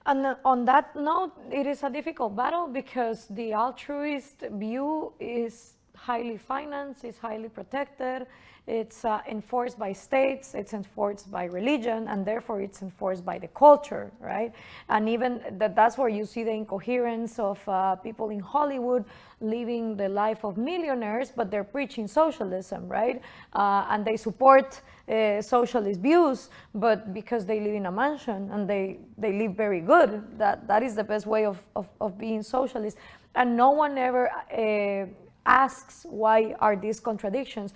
And on that note, it is a difficult battle because the altruist view is highly financed, is highly protected, it's enforced by states, it's enforced by religion, and therefore it's enforced by the culture, right? And even that's where you see the incoherence of people in Hollywood living the life of millionaires, but they're preaching socialism, right? And they support socialist views, but because they live in a mansion and they live very good, that is the best way of being socialist. And no one ever asks why are these contradictions.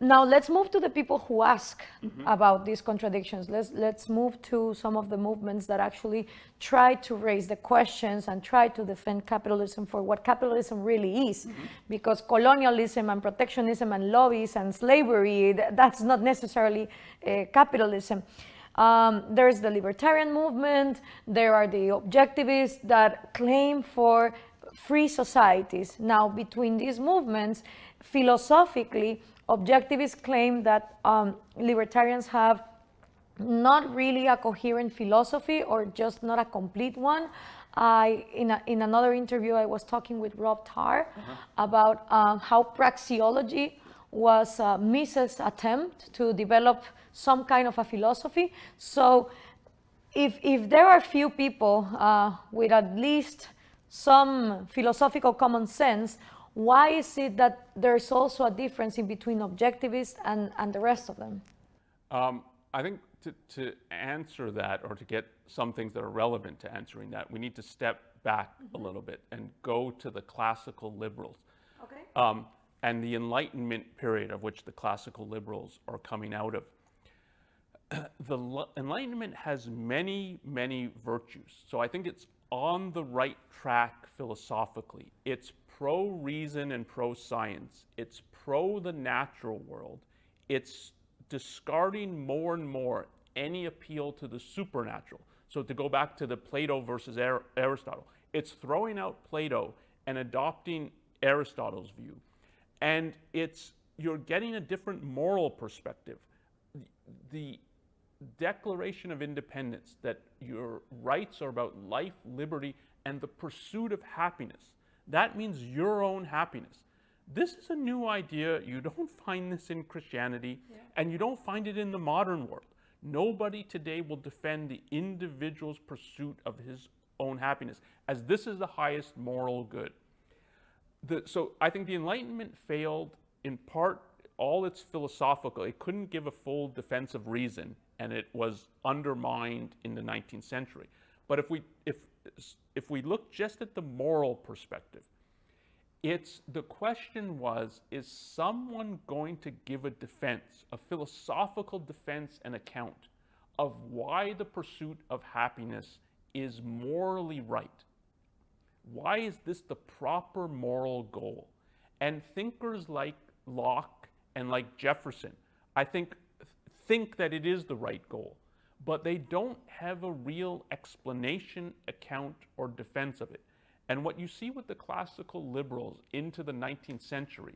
Now let's move to the people who ask about these contradictions. Let's move to some of the movements that actually try to raise the questions and try to defend capitalism for what capitalism really is. Because colonialism and protectionism and lobbies and slavery, that's not necessarily capitalism. There's the libertarian movement, there are the objectivists that claim for free societies. Now, between these movements, philosophically, objectivists claim that libertarians have not really a coherent philosophy or just not a complete one. In another interview, I was talking with Rob Tarr about how praxeology was Mises' attempt to develop some kind of a philosophy. So if there are few people with at least some philosophical common sense, why is it that there's also a difference in between objectivists and the rest of them? I think to answer that, or to get some things that are relevant to answering that, we need to step back a little bit and go to the classical liberals. Okay. And the Enlightenment period of which the classical liberals are coming out of. The Enlightenment has many, many virtues. So I think it's on the right track philosophically. It's pro-reason and pro-science. It's pro the natural world. It's discarding more and more any appeal to the supernatural. So to go back to the Plato versus Aristotle, it's throwing out Plato and adopting Aristotle's view. And you're getting a different moral perspective. The Declaration of Independence, that your rights are about life, liberty, and the pursuit of happiness. That means your own happiness. This is a new idea. You don't find this in Christianity, and you don't find it in the modern world. Nobody today will defend the individual's pursuit of his own happiness, as this is the highest moral good. So I think the Enlightenment failed in part. All its philosophical, it couldn't give a full defense of reason, and it was undermined in the 19th century. But if we look just at the moral perspective, the question was, is someone going to give a defense, a philosophical defense and account of why the pursuit of happiness is morally right? Why is this the proper moral goal? And thinkers like Locke and like Jefferson, I think that it is the right goal, but they don't have a real explanation, account, or defense of it. And what you see with the classical liberals into the 19th century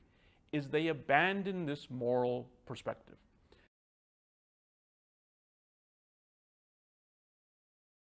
is they abandon this moral perspective.